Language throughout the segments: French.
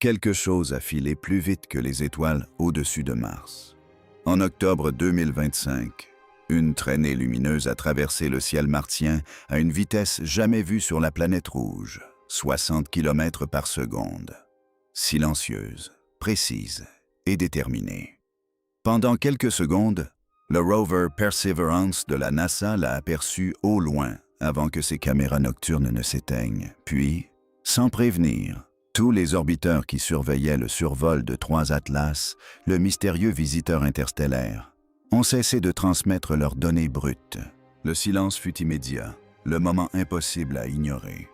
Quelque chose a filé plus vite que les étoiles au-dessus de Mars. En octobre 2025, une traînée lumineuse a traversé le ciel martien à une vitesse jamais vue sur la planète rouge, 60 km par seconde. Silencieuse, précise et déterminée. Pendant quelques secondes, le rover Perseverance de la NASA l'a aperçu au loin avant que ses caméras nocturnes ne s'éteignent. Puis, sans prévenir, tous les orbiteurs qui surveillaient le survol de 3 Atlas, le mystérieux visiteur interstellaire, ont cessé de transmettre leurs données brutes. Le silence fut immédiat, le moment impossible à ignorer.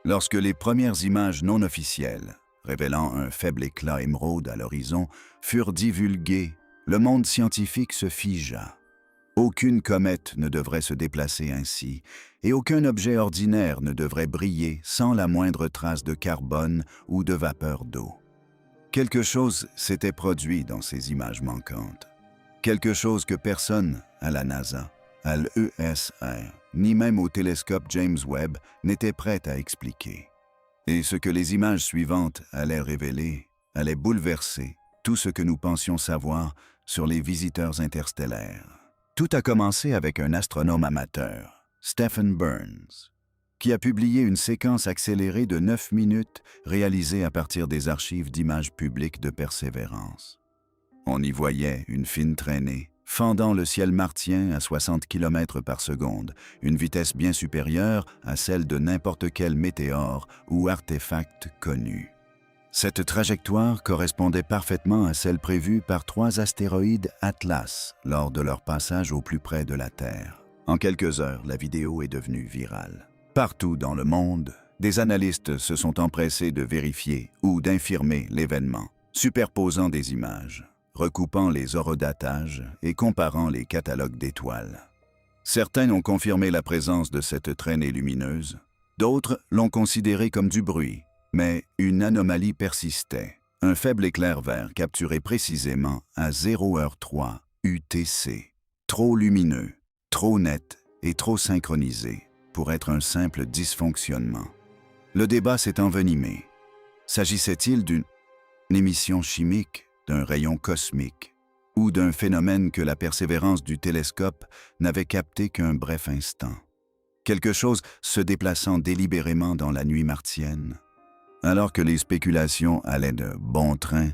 Lorsque les premières images non officielles, révélant un faible éclat émeraude à l'horizon, furent divulguées, le monde scientifique se figea. Aucune comète ne devrait se déplacer ainsi, et aucun objet ordinaire ne devrait briller sans la moindre trace de carbone ou de vapeur d'eau. Quelque chose s'était produit dans ces images manquantes. Quelque chose que personne, à la NASA, à l'ESR, ni même au télescope James Webb, n'était prêt à expliquer. Et ce que les images suivantes allaient révéler, allait bouleverser tout ce que nous pensions savoir sur les visiteurs interstellaires. Tout a commencé avec un astronome amateur, Stephen Burns, qui a publié une séquence accélérée de 9 minutes réalisée à partir des archives d'images publiques de Persévérance. On y voyait une fine traînée, fendant le ciel martien à 60 km par seconde, une vitesse bien supérieure à celle de n'importe quel météore ou artefact connu. Cette trajectoire correspondait parfaitement à celle prévue par 3 astéroïdes Atlas lors de leur passage au plus près de la Terre. En quelques heures, la vidéo est devenue virale. Partout dans le monde, des analystes se sont empressés de vérifier ou d'infirmer l'événement, superposant des images, recoupant les horodatages et comparant les catalogues d'étoiles. Certains ont confirmé la présence de cette traînée lumineuse, d'autres l'ont considérée comme du bruit. Mais une anomalie persistait, un faible éclair vert capturé précisément à 0h03 UTC. Trop lumineux, trop net et trop synchronisé pour être un simple dysfonctionnement. Le débat s'est envenimé. S'agissait-il d'une émission chimique, d'un rayon cosmique, ou d'un phénomène que la persévérance du télescope n'avait capté qu'un bref instant? Quelque chose se déplaçant délibérément dans la nuit martienne? Alors que les spéculations allaient de bon train,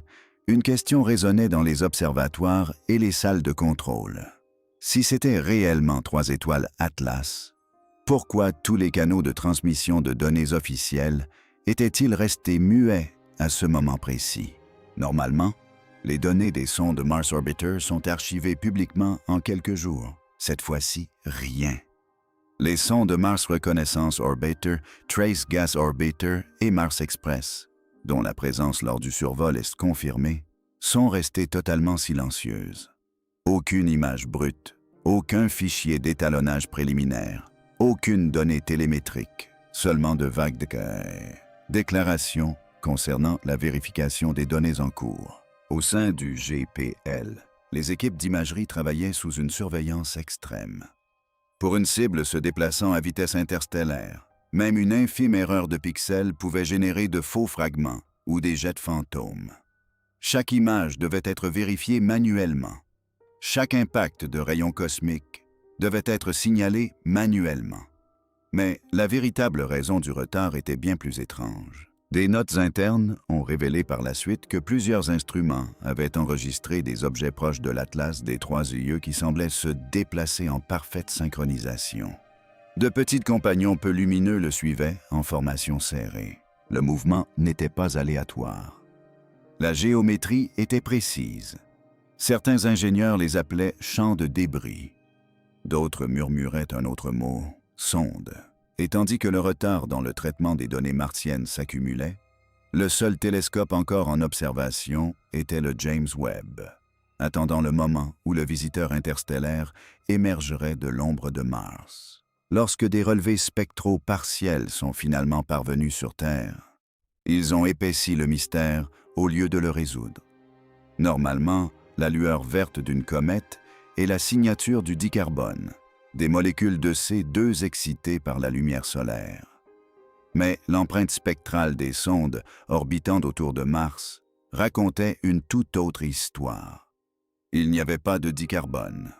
une question résonnait dans les observatoires et les salles de contrôle. Si c'était réellement 3 étoiles Atlas, pourquoi tous les canaux de transmission de données officielles étaient-ils restés muets à ce moment précis? Normalement, les données des sondes Mars Orbiter sont archivées publiquement en quelques jours. Cette fois-ci, rien. Les sondes Mars Reconnaissance Orbiter, Trace Gas Orbiter et Mars Express, dont la présence lors du survol est confirmée, sont restées totalement silencieuses. Aucune image brute, aucun fichier d'étalonnage préliminaire, aucune donnée télémétrique, seulement de vagues déclarations concernant la vérification des données en cours. Au sein du GPL, les équipes d'imagerie travaillaient sous une surveillance extrême. Pour une cible se déplaçant à vitesse interstellaire, même une infime erreur de pixels pouvait générer de faux fragments ou des jets fantômes. Chaque image devait être vérifiée manuellement. Chaque impact de rayons cosmiques devait être signalé manuellement. Mais la véritable raison du retard était bien plus étrange. Des notes internes ont révélé par la suite que plusieurs instruments avaient enregistré des objets proches de l'Atlas des 3 UE qui semblaient se déplacer en parfaite synchronisation. De petits compagnons peu lumineux le suivaient en formation serrée. Le mouvement n'était pas aléatoire. La géométrie était précise. Certains ingénieurs les appelaient champs de débris. D'autres murmuraient un autre mot, sonde. Et tandis que le retard dans le traitement des données martiennes s'accumulait, le seul télescope encore en observation était le James Webb, attendant le moment où le visiteur interstellaire émergerait de l'ombre de Mars. Lorsque des relevés spectraux partiels sont finalement parvenus sur Terre, ils ont épaissi le mystère au lieu de le résoudre. Normalement, la lueur verte d'une comète est la signature du dicarbone, des molécules de C2 excitées par la lumière solaire. Mais l'empreinte spectrale des sondes orbitant autour de Mars racontait une toute autre histoire. Il n'y avait pas de dicarbone.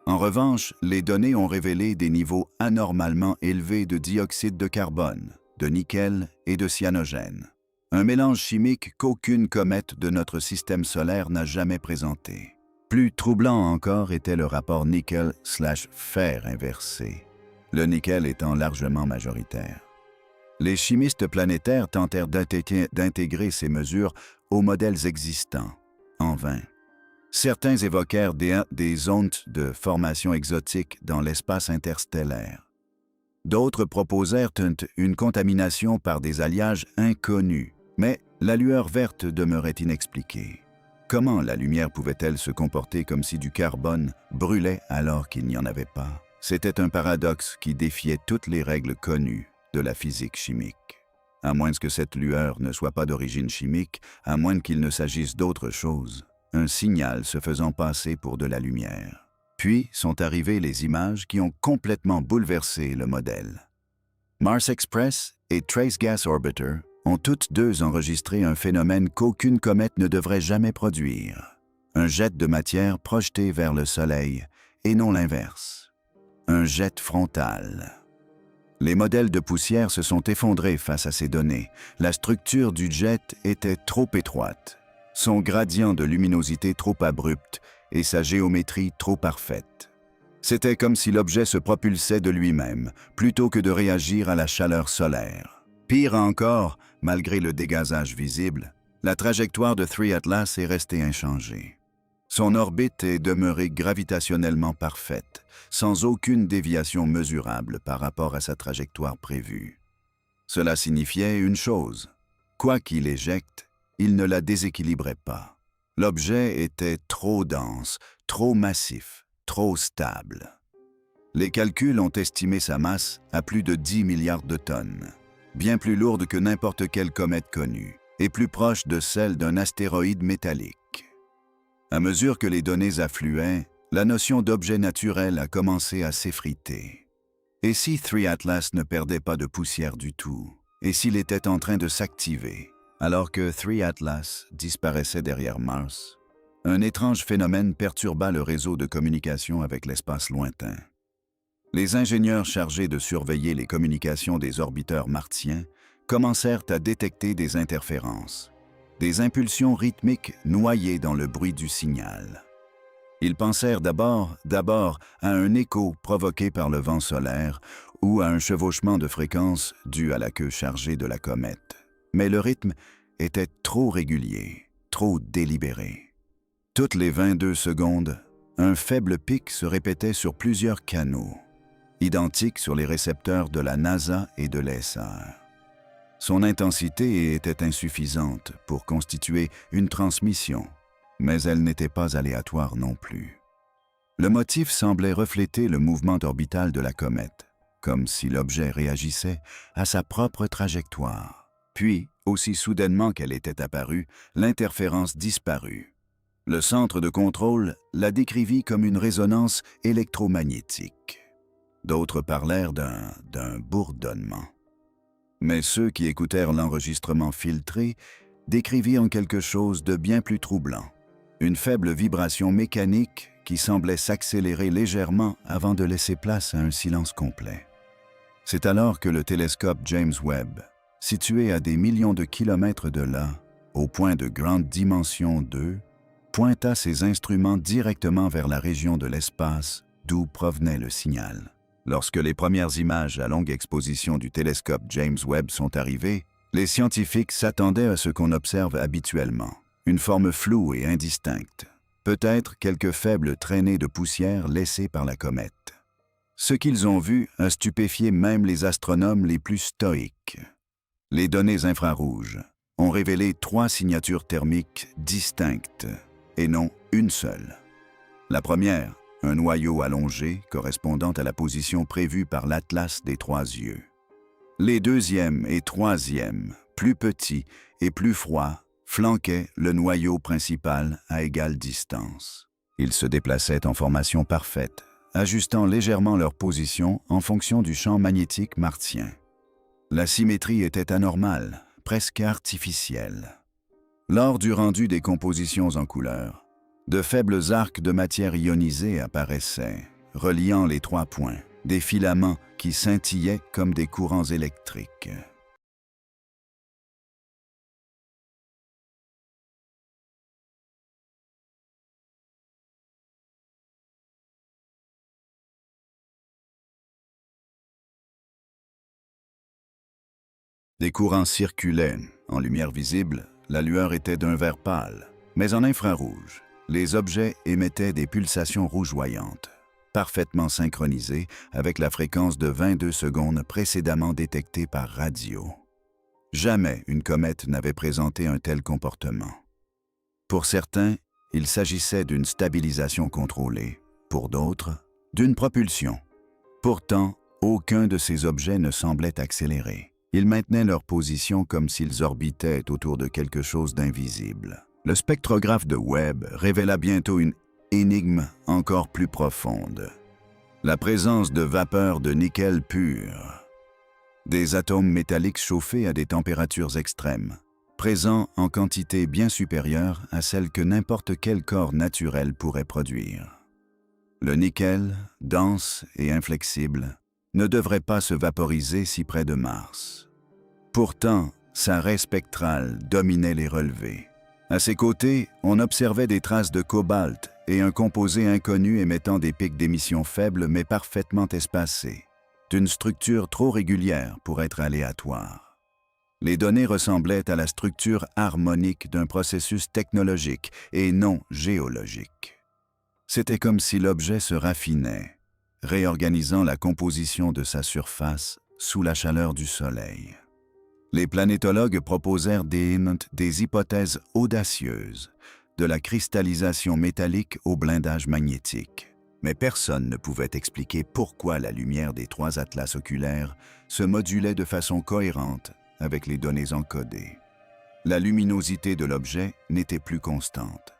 En revanche, les données ont révélé des niveaux anormalement élevés de dioxyde de carbone, de nickel et de cyanogène. Un mélange chimique qu'aucune comète de notre système solaire n'a jamais présenté. Plus troublant encore était le rapport nickel/fer inversé, le nickel étant largement majoritaire. Les chimistes planétaires tentèrent d'intégrer ces mesures aux modèles existants, en vain. Certains évoquèrent des zones de formation exotique dans l'espace interstellaire. D'autres proposèrent une contamination par des alliages inconnus, mais la lueur verte demeurait inexpliquée. Comment la lumière pouvait-elle se comporter comme si du carbone brûlait alors qu'il n'y en avait pas? C'était un paradoxe qui défiait toutes les règles connues de la physique chimique. À moins que cette lueur ne soit pas d'origine chimique, à moins qu'il ne s'agisse d'autre chose, un signal se faisant passer pour de la lumière. Puis sont arrivées les images qui ont complètement bouleversé le modèle. Mars Express et Trace Gas Orbiter ont toutes deux enregistré un phénomène qu'aucune comète ne devrait jamais produire. Un jet de matière projeté vers le Soleil, et non l'inverse. Un jet frontal. Les modèles de poussière se sont effondrés face à ces données. La structure du jet était trop étroite, son gradient de luminosité trop abrupt et sa géométrie trop parfaite. C'était comme si l'objet se propulsait de lui-même, plutôt que de réagir à la chaleur solaire. Pire encore, malgré le dégazage visible, la trajectoire de 3 Atlas est restée inchangée. Son orbite est demeurée gravitationnellement parfaite, sans aucune déviation mesurable par rapport à sa trajectoire prévue. Cela signifiait une chose: quoi qu'il éjecte, il ne la déséquilibrait pas. L'objet était trop dense, trop massif, trop stable. Les calculs ont estimé sa masse à plus de 10 milliards de tonnes, bien plus lourde que n'importe quelle comète connue, et plus proche de celle d'un astéroïde métallique. À mesure que les données affluaient, la notion d'objet naturel a commencé à s'effriter. Et si 3 Atlas ne perdait pas de poussière du tout? Et s'il était en train de s'activer, alors que 3 Atlas disparaissait derrière Mars? Un étrange phénomène perturba le réseau de communication avec l'espace lointain. Les ingénieurs chargés de surveiller les communications des orbiteurs martiens commencèrent à détecter des interférences, des impulsions rythmiques noyées dans le bruit du signal. Ils pensèrent d'abord à un écho provoqué par le vent solaire ou à un chevauchement de fréquence dû à la queue chargée de la comète. Mais le rythme était trop régulier, trop délibéré. Toutes les 22 secondes, un faible pic se répétait sur plusieurs canaux, identiques sur les récepteurs de la NASA et de l'ESA. Son intensité était insuffisante pour constituer une transmission, mais elle n'était pas aléatoire non plus. Le motif semblait refléter le mouvement orbital de la comète, comme si l'objet réagissait à sa propre trajectoire. Puis, aussi soudainement qu'elle était apparue, l'interférence disparut. Le centre de contrôle la décrivit comme une résonance électromagnétique. D'autres parlèrent d'un bourdonnement. Mais ceux qui écoutèrent l'enregistrement filtré décrivirent quelque chose de bien plus troublant. Une faible vibration mécanique qui semblait s'accélérer légèrement avant de laisser place à un silence complet. C'est alors que le télescope James Webb, situé à des millions de kilomètres de là, au point de grande dimension 2, pointa ses instruments directement vers la région de l'espace d'où provenait le signal. Lorsque les premières images à longue exposition du télescope James Webb sont arrivées, les scientifiques s'attendaient à ce qu'on observe habituellement, une forme floue et indistincte, peut-être quelques faibles traînées de poussière laissées par la comète. Ce qu'ils ont vu a stupéfié même les astronomes les plus stoïques. Les données infrarouges ont révélé 3 signatures thermiques distinctes, et non une seule. La première, un noyau allongé correspondant à la position prévue par l'Atlas des 3 yeux. Les deuxième et troisième, plus petits et plus froids, flanquaient le noyau principal à égale distance. Ils se déplaçaient en formation parfaite, ajustant légèrement leur position en fonction du champ magnétique martien. La symétrie était anormale, presque artificielle. Lors du rendu des compositions en couleur, de faibles arcs de matière ionisée apparaissaient, reliant les 3 points, des filaments qui scintillaient comme des courants électriques. Des courants circulaient. En lumière visible, la lueur était d'un vert pâle, mais en infrarouge, les objets émettaient des pulsations rougeoyantes, parfaitement synchronisées avec la fréquence de 22 secondes précédemment détectée par radio. Jamais une comète n'avait présenté un tel comportement. Pour certains, il s'agissait d'une stabilisation contrôlée, pour d'autres, d'une propulsion. Pourtant, aucun de ces objets ne semblait accélérer. Ils maintenaient leur position comme s'ils orbitaient autour de quelque chose d'invisible. Le spectrographe de Webb révéla bientôt une énigme encore plus profonde. La présence de vapeur de nickel pur. Des atomes métalliques chauffés à des températures extrêmes, présents en quantité bien supérieure à celle que n'importe quel corps naturel pourrait produire. Le nickel, dense et inflexible, ne devrait pas se vaporiser si près de Mars. Pourtant, sa raie spectrale dominait les relevés. À ses côtés, on observait des traces de cobalt et un composé inconnu émettant des pics d'émission faibles mais parfaitement espacés, d'une structure trop régulière pour être aléatoire. Les données ressemblaient à la structure harmonique d'un processus technologique et non géologique. C'était comme si l'objet se raffinait, réorganisant la composition de sa surface sous la chaleur du Soleil. Les planétologues proposèrent des hypothèses audacieuses, de la cristallisation métallique au blindage magnétique. Mais personne ne pouvait expliquer pourquoi la lumière des 3 atlas oculaires se modulait de façon cohérente avec les données encodées. La luminosité de l'objet n'était plus constante.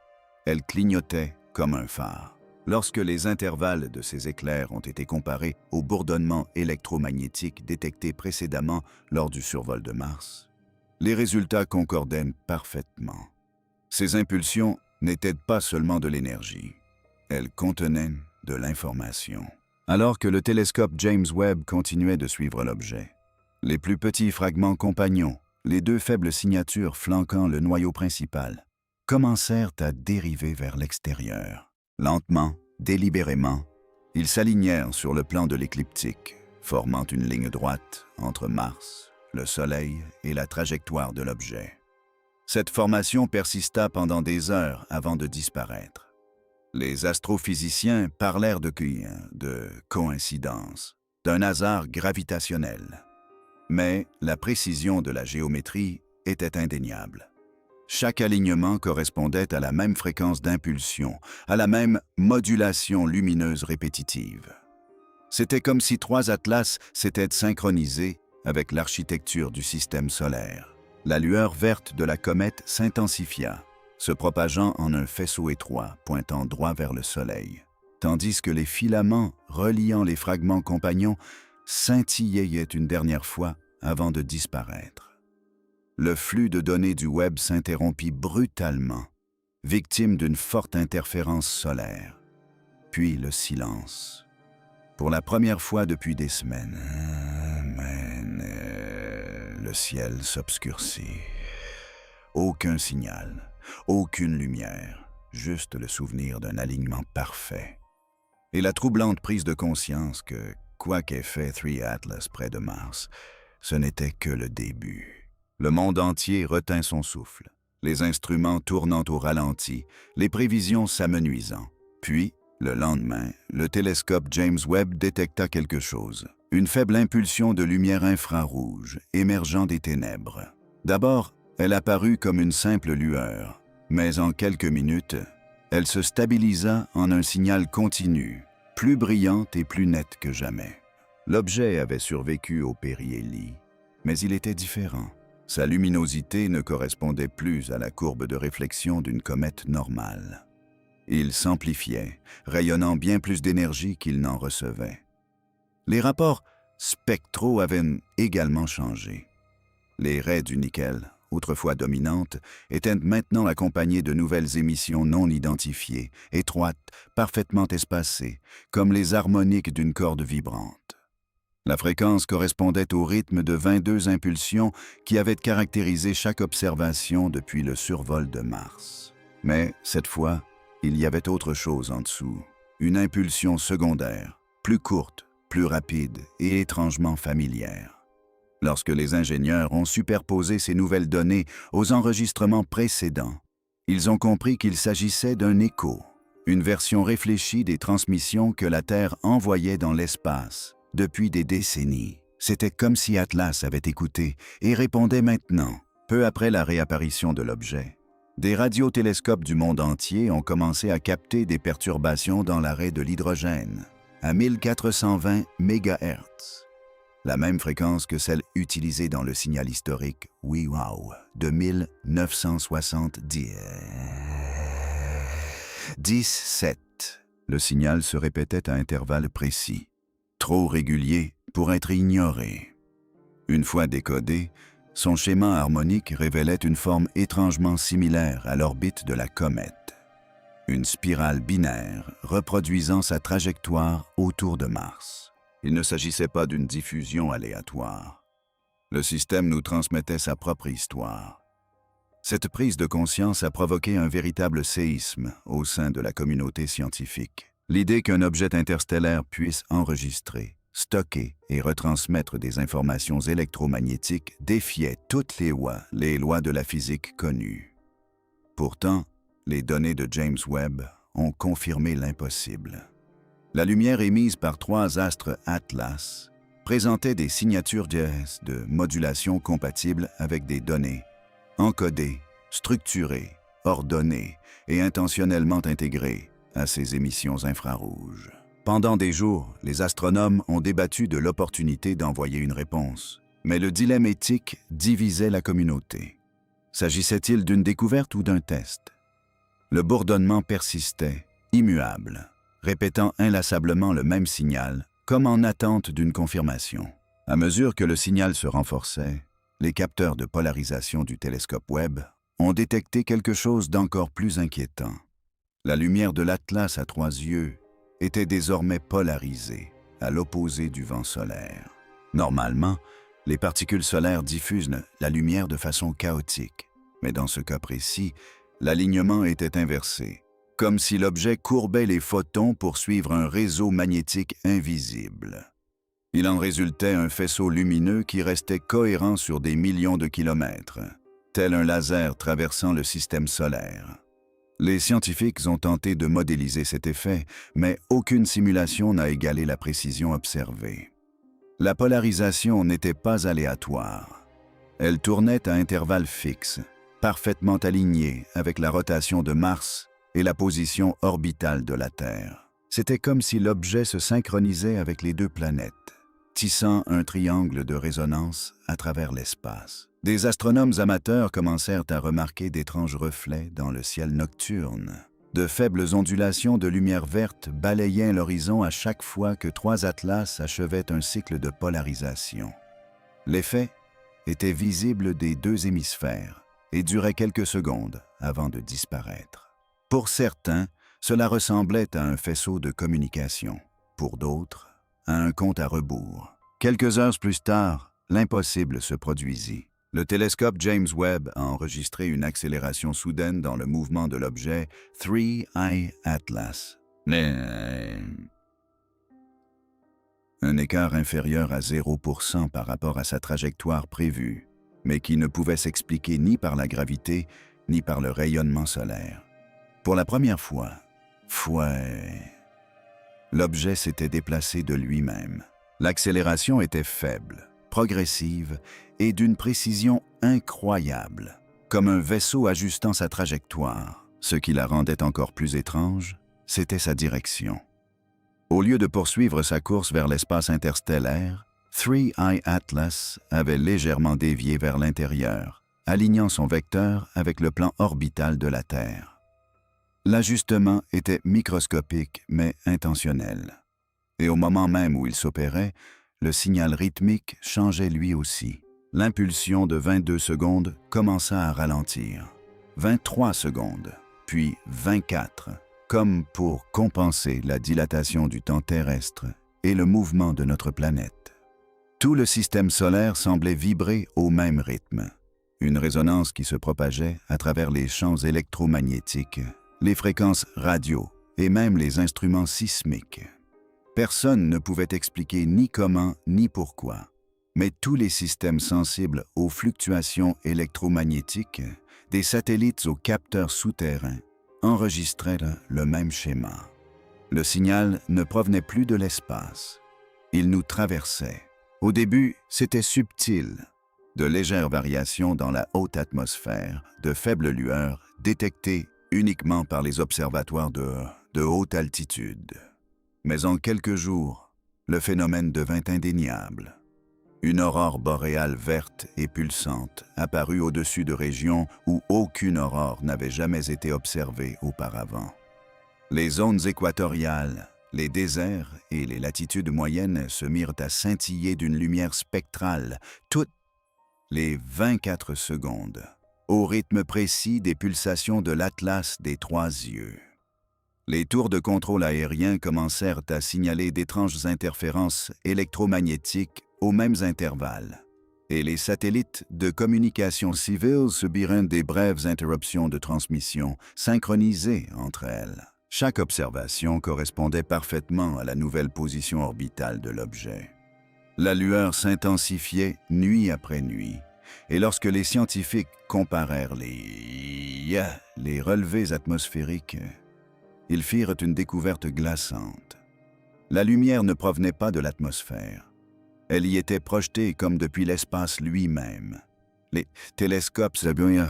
Elle clignotait comme un phare. Lorsque les intervalles de ces éclairs ont été comparés au bourdonnement électromagnétique détecté précédemment lors du survol de Mars, les résultats concordaient parfaitement. Ces impulsions n'étaient pas seulement de l'énergie, elles contenaient de l'information. Alors que le télescope James Webb continuait de suivre l'objet, les plus petits fragments compagnons, les 2 faibles signatures flanquant le noyau principal, commencèrent à dériver vers l'extérieur. Lentement, délibérément, ils s'alignèrent sur le plan de l'écliptique, formant une ligne droite entre Mars, le Soleil et la trajectoire de l'objet. Cette formation persista pendant des heures avant de disparaître. Les astrophysiciens parlèrent de coïncidence, d'un hasard gravitationnel. Mais la précision de la géométrie était indéniable. Chaque alignement correspondait à la même fréquence d'impulsion, à la même modulation lumineuse répétitive. C'était comme si 3 atlas s'étaient synchronisés avec l'architecture du système solaire. La lueur verte de la comète s'intensifia, se propageant en un faisceau étroit pointant droit vers le Soleil, tandis que les filaments reliant les fragments compagnons scintillaient une dernière fois avant de disparaître. Le flux de données du Webb s'interrompit brutalement, victime d'une forte interférence solaire. Puis le silence. Pour la première fois depuis des semaines, le ciel s'obscurcit. Aucun signal, aucune lumière, juste le souvenir d'un alignement parfait. Et la troublante prise de conscience que, quoi qu'ait fait 3 Atlas près de Mars, ce n'était que le début. Le monde entier retint son souffle, les instruments tournant au ralenti, les prévisions s'amenuisant. Puis, le lendemain, le télescope James Webb détecta quelque chose, une faible impulsion de lumière infrarouge émergeant des ténèbres. D'abord, elle apparut comme une simple lueur, mais en quelques minutes, elle se stabilisa en un signal continu, plus brillante et plus nette que jamais. L'objet avait survécu au périhélie, mais il était différent. Sa luminosité ne correspondait plus à la courbe de réflexion d'une comète normale. Il s'amplifiait, rayonnant bien plus d'énergie qu'il n'en recevait. Les rapports spectraux avaient également changé. Les raies du nickel, autrefois dominantes, étaient maintenant accompagnées de nouvelles émissions non identifiées, étroites, parfaitement espacées, comme les harmoniques d'une corde vibrante. La fréquence correspondait au rythme de 22 impulsions qui avaient caractérisé chaque observation depuis le survol de Mars. Mais, cette fois, il y avait autre chose en dessous. Une impulsion secondaire, plus courte, plus rapide et étrangement familière. Lorsque les ingénieurs ont superposé ces nouvelles données aux enregistrements précédents, ils ont compris qu'il s'agissait d'un écho, une version réfléchie des transmissions que la Terre envoyait dans l'espace depuis des décennies. C'était comme si Atlas avait écouté et répondait maintenant, peu après la réapparition de l'objet. Des radiotélescopes du monde entier ont commencé à capter des perturbations dans l'arrêt de l'hydrogène, à 1420 MHz. La même fréquence que celle utilisée dans le signal historique WIWAW de 1970. 17. Le signal se répétait à intervalles précis, trop réguliers pour être ignoré. Une fois décodé, son schéma harmonique révélait une forme étrangement similaire à l'orbite de la comète. Une spirale binaire reproduisant sa trajectoire autour de Mars. Il ne s'agissait pas d'une diffusion aléatoire. Le système nous transmettait sa propre histoire. Cette prise de conscience a provoqué un véritable séisme au sein de la communauté scientifique. L'idée qu'un objet interstellaire puisse enregistrer, stocker et retransmettre des informations électromagnétiques défiait toutes les lois de la physique connues. Pourtant, les données de James Webb ont confirmé l'impossible. La lumière émise par 3 astres Atlas présentait des signatures de modulation compatibles avec des données encodées, structurées, ordonnées et intentionnellement intégrées à ces émissions infrarouges. Pendant des jours, les astronomes ont débattu de l'opportunité d'envoyer une réponse, mais le dilemme éthique divisait la communauté. S'agissait-il d'une découverte ou d'un test? Le bourdonnement persistait, immuable, répétant inlassablement le même signal, comme en attente d'une confirmation. À mesure que le signal se renforçait, les capteurs de polarisation du télescope Webb ont détecté quelque chose d'encore plus inquiétant. La lumière de l'Atlas à 3 yeux était désormais polarisée, à l'opposé du vent solaire. Normalement, les particules solaires diffusent la lumière de façon chaotique, mais dans ce cas précis, l'alignement était inversé, comme si l'objet courbait les photons pour suivre un réseau magnétique invisible. Il en résultait un faisceau lumineux qui restait cohérent sur des millions de kilomètres, tel un laser traversant le système solaire. Les scientifiques ont tenté de modéliser cet effet, mais aucune simulation n'a égalé la précision observée. La polarisation n'était pas aléatoire. Elle tournait à intervalles fixes, parfaitement alignés avec la rotation de Mars et la position orbitale de la Terre. C'était comme si l'objet se synchronisait avec les 2 planètes, tissant un triangle de résonance à travers l'espace. Des astronomes amateurs commencèrent à remarquer d'étranges reflets dans le ciel nocturne. De faibles ondulations de lumière verte balayaient l'horizon à chaque fois que 3 atlas achevaient un cycle de polarisation. L'effet était visible des 2 hémisphères et durait quelques secondes avant de disparaître. Pour certains, cela ressemblait à un faisceau de communication. Pour d'autres, à un compte à rebours. Quelques heures plus tard, l'impossible se produisit. Le télescope James Webb a enregistré une accélération soudaine dans le mouvement de l'objet 3I Atlas. Un écart inférieur à 0% par rapport à sa trajectoire prévue, mais qui ne pouvait s'expliquer ni par la gravité, ni par le rayonnement solaire. Pour la première fois, l'objet s'était déplacé de lui-même. L'accélération était faible, progressive et d'une précision incroyable, comme un vaisseau ajustant sa trajectoire. Ce qui la rendait encore plus étrange, c'était sa direction. Au lieu de poursuivre sa course vers l'espace interstellaire, 3I Atlas avait légèrement dévié vers l'intérieur, alignant son vecteur avec le plan orbital de la Terre. L'ajustement était microscopique mais intentionnel. Et au moment même où il s'opérait, le signal rythmique changeait lui aussi. L'impulsion de 22 secondes commença à ralentir. 23 secondes, puis 24, comme pour compenser la dilatation du temps terrestre et le mouvement de notre planète. Tout le système solaire semblait vibrer au même rythme. Une résonance qui se propageait à travers les champs électromagnétiques, les fréquences radio et même les instruments sismiques. Personne ne pouvait expliquer ni comment ni pourquoi, mais tous les systèmes sensibles aux fluctuations électromagnétiques, des satellites aux capteurs souterrains, enregistraient le même schéma. Le signal ne provenait plus de l'espace. Il nous traversait. Au début, c'était subtil. De légères variations dans la haute atmosphère, de faibles lueurs détectées uniquement par les observatoires de haute altitude. Mais en quelques jours, le phénomène devint indéniable. Une aurore boréale verte et pulsante apparut au-dessus de régions où aucune aurore n'avait jamais été observée auparavant. Les zones équatoriales, les déserts et les latitudes moyennes se mirent à scintiller d'une lumière spectrale toutes les 24 secondes, au rythme précis des pulsations de l'Atlas des trois yeux. Les tours de contrôle aérien commencèrent à signaler d'étranges interférences électromagnétiques aux mêmes intervalles, et les satellites de communication civile subirent des brèves interruptions de transmission synchronisées entre elles. Chaque observation correspondait parfaitement à la nouvelle position orbitale de l'objet. La lueur s'intensifiait nuit après nuit, et lorsque les scientifiques comparèrent les relevés atmosphériques, ils firent une découverte glaçante. La lumière ne provenait pas de l'atmosphère. Elle y était projetée comme depuis l'espace lui-même. Les télescopes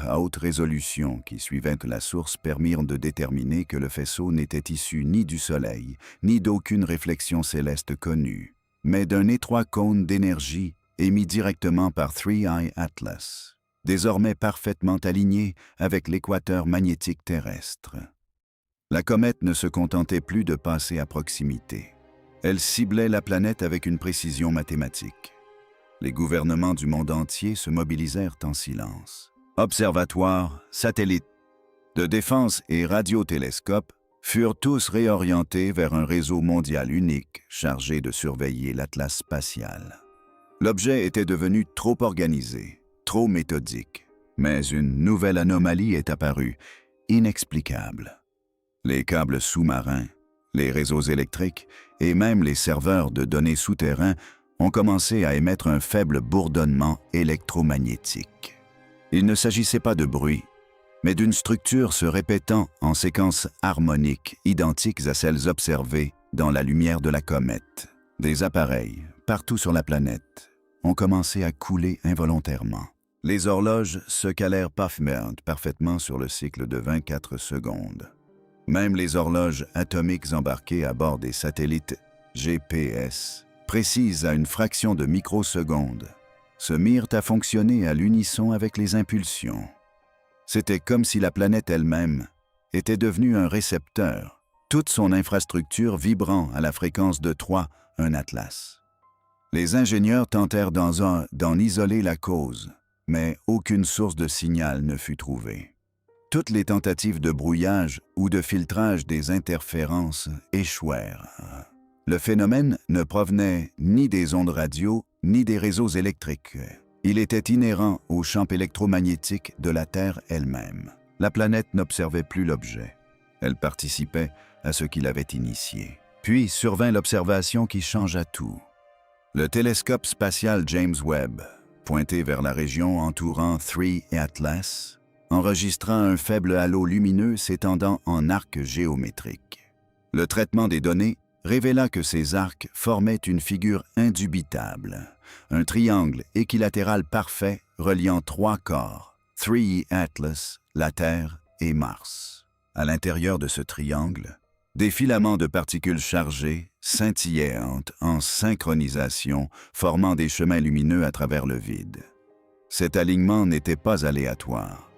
à haute résolution qui suivaient la source permirent de déterminer que le faisceau n'était issu ni du Soleil, ni d'aucune réflexion céleste connue, mais d'un étroit cône d'énergie émis directement par Three Eye Atlas, désormais parfaitement aligné avec l'équateur magnétique terrestre. La comète ne se contentait plus de passer à proximité. Elle ciblait la planète avec une précision mathématique. Les gouvernements du monde entier se mobilisèrent en silence. Observatoires, satellites de défense et radiotélescopes furent tous réorientés vers un réseau mondial unique chargé de surveiller l'Atlas spatial. L'objet était devenu trop organisé, trop méthodique, mais une nouvelle anomalie est apparue, inexplicable. Les câbles sous-marins, les réseaux électriques et même les serveurs de données souterrains ont commencé à émettre un faible bourdonnement électromagnétique. Il ne s'agissait pas de bruit, mais d'une structure se répétant en séquences harmoniques identiques à celles observées dans la lumière de la comète. Des appareils, partout sur la planète, ont commencé à couler involontairement. Les horloges se calèrent parfaitement sur le cycle de 24 secondes. Même les horloges atomiques embarquées à bord des satellites GPS, précises à une fraction de microseconde, se mirent à fonctionner à l'unisson avec les impulsions. C'était comme si la planète elle-même était devenue un récepteur, toute son infrastructure vibrant à la fréquence de 3, un atlas. Les ingénieurs tentèrent d'en isoler la cause, mais aucune source de signal ne fut trouvée. Toutes les tentatives de brouillage ou de filtrage des interférences échouèrent. Le phénomène ne provenait ni des ondes radio ni des réseaux électriques. Il était inhérent au champ électromagnétique de la Terre elle-même. La planète n'observait plus l'objet. Elle participait à ce qui l'avait initié. Puis survint l'observation qui changea tout. Le télescope spatial James Webb, pointé vers la région entourant Three Atlas, enregistra un faible halo lumineux s'étendant en arc géométrique. Le traitement des données révéla que ces arcs formaient une figure indubitable, un triangle équilatéral parfait reliant trois corps, Three Atlas, la Terre et Mars. À l'intérieur de ce triangle, des filaments de particules chargées scintillaient en synchronisation, formant des chemins lumineux à travers le vide. Cet alignement n'était pas aléatoire.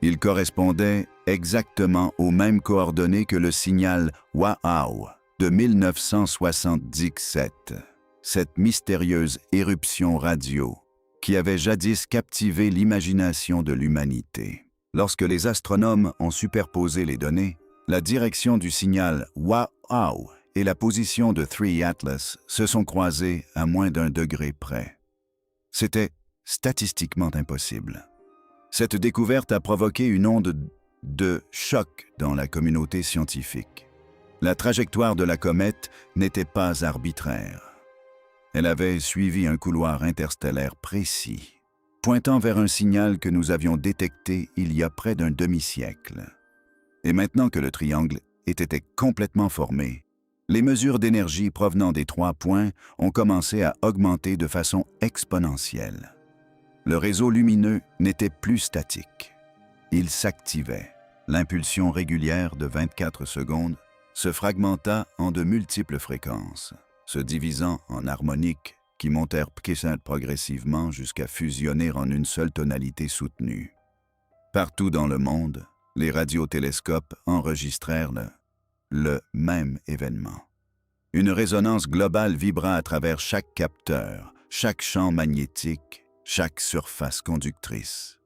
Il correspondait exactement aux mêmes coordonnées que le signal WAAU de 1977. cette mystérieuse éruption radio qui avait jadis captivé l'imagination de l'humanité. Lorsque les astronomes ont superposé les données, la direction du signal WOW et la position de 3 Atlas se sont croisées à moins d'1 degré près. C'était statistiquement impossible. Cette découverte a provoqué une onde de choc dans la communauté scientifique. La trajectoire de la comète n'était pas arbitraire. Elle avait suivi un couloir interstellaire précis, pointant vers un signal que nous avions détecté il y a près d'un demi-siècle. Et maintenant que le triangle était complètement formé, les mesures d'énergie provenant des 3 points ont commencé à augmenter de façon exponentielle. Le réseau lumineux n'était plus statique. Il s'activait. L'impulsion régulière de 24 secondes se fragmenta en de multiples fréquences, se divisant en harmoniques qui montèrent progressivement jusqu'à fusionner en une seule tonalité soutenue. Partout dans le monde, les radiotélescopes enregistrèrent le même événement. Une résonance globale vibra à travers chaque capteur, chaque champ magnétique, chaque surface conductrice.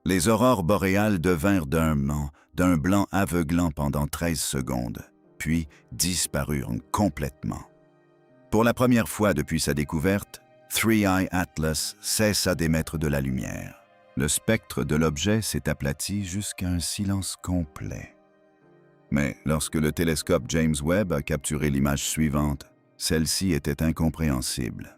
Les aurores boréales devinrent d'un blanc aveuglant pendant 13 secondes, puis disparurent complètement. Pour la première fois depuis sa découverte, 3I Atlas cessa d'émettre de la lumière. Le spectre de l'objet s'est aplati jusqu'à un silence complet. Mais lorsque le télescope James Webb a capturé l'image suivante, celle-ci était incompréhensible.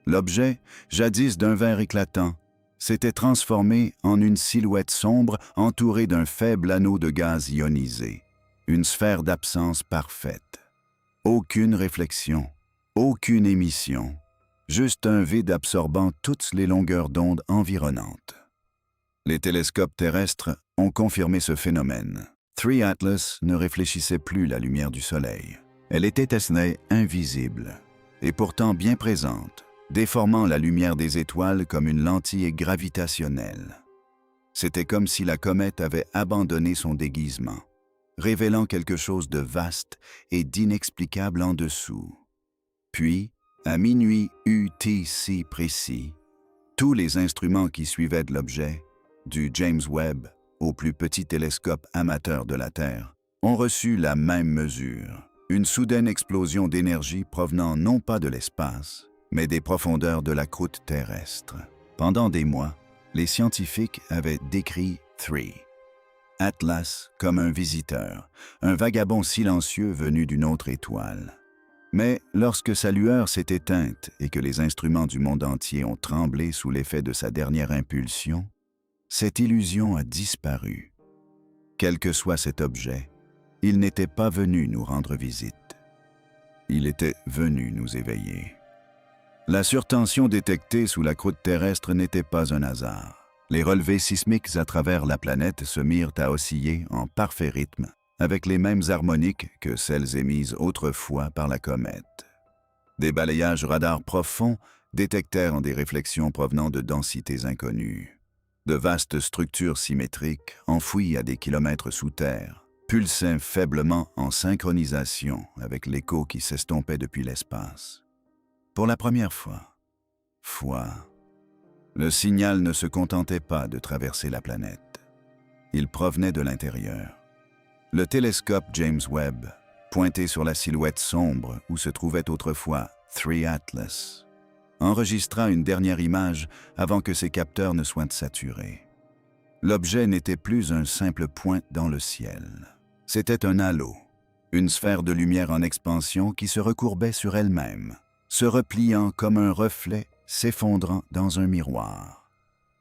L'objet, jadis d'un vert éclatant, s'était transformé en une silhouette sombre entourée d'un faible anneau de gaz ionisé, une sphère d'absence parfaite. Aucune réflexion, aucune émission, juste un vide absorbant toutes les longueurs d'onde environnantes. Les télescopes terrestres ont confirmé ce phénomène. 3 Atlas ne réfléchissait plus la lumière du Soleil. Elle était invisible, et pourtant bien présente, déformant la lumière des étoiles comme une lentille gravitationnelle. C'était comme si la comète avait abandonné son déguisement, révélant quelque chose de vaste et d'inexplicable en dessous. Puis, à minuit UTC précis, tous les instruments qui suivaient de l'objet, du James Webb au plus petit télescope amateur de la Terre, ont reçu la même mesure, une soudaine explosion d'énergie provenant non pas de l'espace, mais des profondeurs de la croûte terrestre. Pendant des mois, les scientifiques avaient décrit 3 Atlas comme un visiteur, un vagabond silencieux venu d'une autre étoile. Mais lorsque sa lueur s'est éteinte et que les instruments du monde entier ont tremblé sous l'effet de sa dernière impulsion, cette illusion a disparu. Quel que soit cet objet, il n'était pas venu nous rendre visite. Il était venu nous éveiller. La surtension détectée sous la croûte terrestre n'était pas un hasard. Les relevés sismiques à travers la planète se mirent à osciller en parfait rythme, avec les mêmes harmoniques que celles émises autrefois par la comète. Des balayages radars profonds détectèrent des réflexions provenant de densités inconnues. De vastes structures symétriques, enfouies à des kilomètres sous terre, pulsaient faiblement en synchronisation avec l'écho qui s'estompait depuis l'espace. Pour la première fois, le signal ne se contentait pas de traverser la planète. Il provenait de l'intérieur. Le télescope James Webb, pointé sur la silhouette sombre où se trouvait autrefois 3 Atlas, enregistra une dernière image avant que ses capteurs ne soient saturés. L'objet n'était plus un simple point dans le ciel. C'était un halo, une sphère de lumière en expansion qui se recourbait sur elle-même, se repliant comme un reflet s'effondrant dans un miroir.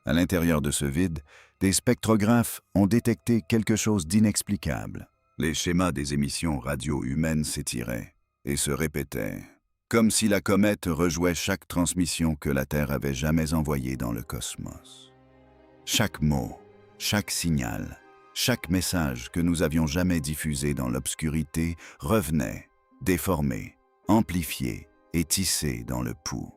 À l'intérieur de ce vide, des spectrographes ont détecté quelque chose d'inexplicable. Les schémas des émissions radio humaines s'étiraient et se répétaient, comme si la comète rejouait chaque transmission que la Terre avait jamais envoyée dans le cosmos. Chaque mot, chaque signal, chaque message que nous avions jamais diffusé dans l'obscurité revenait, déformé, amplifié et tissé dans le pouls.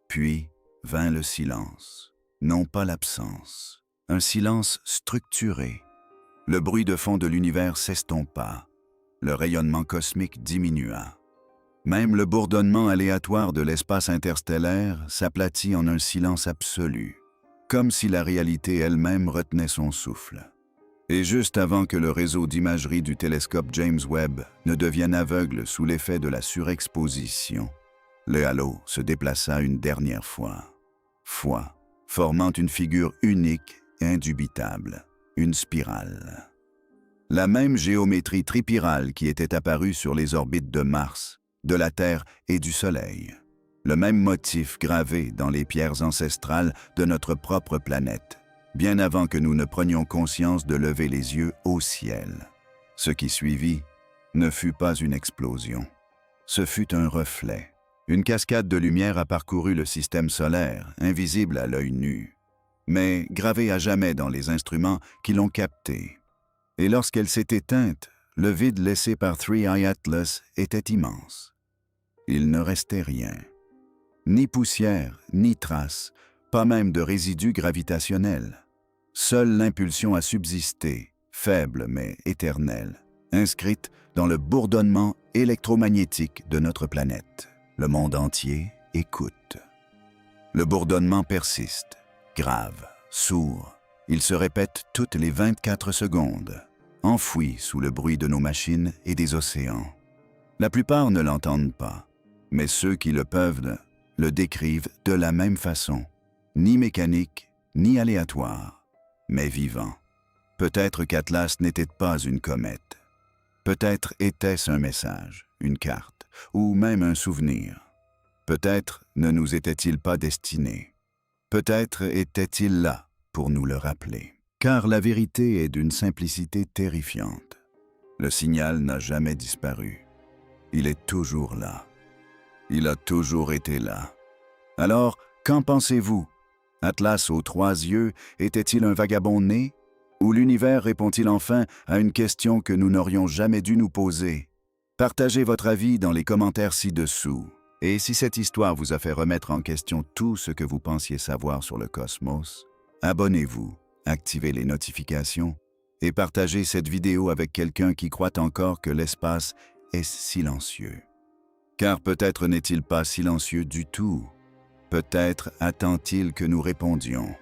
Puis vint le silence, non pas l'absence, un silence structuré. Le bruit de fond de l'univers s'estompa, le rayonnement cosmique diminua. Même le bourdonnement aléatoire de l'espace interstellaire s'aplatit en un silence absolu, comme si la réalité elle-même retenait son souffle. Et juste avant que le réseau d'imagerie du télescope James Webb ne devienne aveugle sous l'effet de la surexposition, le halo se déplaça une dernière fois, formant une figure unique et indubitable, une spirale. La même géométrie tripyrale qui était apparue sur les orbites de Mars, de la Terre et du Soleil. Le même motif gravé dans les pierres ancestrales de notre propre planète, bien avant que nous ne prenions conscience de lever les yeux au ciel. Ce qui suivit ne fut pas une explosion. Ce fut un reflet. Une cascade de lumière a parcouru le système solaire, invisible à l'œil nu, mais gravée à jamais dans les instruments qui l'ont captée. Et lorsqu'elle s'est éteinte, le vide laissé par Three Eye Atlas était immense. Il ne restait rien. Ni poussière, ni trace, pas même de résidus gravitationnels. Seule l'impulsion a subsisté, faible mais éternelle, inscrite dans le bourdonnement électromagnétique de notre planète. Le monde entier écoute. Le bourdonnement persiste, grave, sourd. Il se répète toutes les 24 secondes, enfoui sous le bruit de nos machines et des océans. La plupart ne l'entendent pas, mais ceux qui le peuvent le décrivent de la même façon, ni mécanique, ni aléatoire, mais vivant. Peut-être qu'Atlas n'était pas une comète. Peut-être était-ce un message, une carte, ou même un souvenir. Peut-être ne nous était-il pas destiné. Peut-être était-il là pour nous le rappeler. Car la vérité est d'une simplicité terrifiante. Le signal n'a jamais disparu. Il est toujours là. Il a toujours été là. Alors, qu'en pensez-vous? Atlas aux 3 yeux était-il un vagabond né? Ou l'univers répond-il enfin à une question que nous n'aurions jamais dû nous poser? Partagez votre avis dans les commentaires ci-dessous. Et si cette histoire vous a fait remettre en question tout ce que vous pensiez savoir sur le cosmos, abonnez-vous, activez les notifications et partagez cette vidéo avec quelqu'un qui croit encore que l'espace est silencieux. Car peut-être n'est-il pas silencieux du tout. Peut-être attend-il que nous répondions.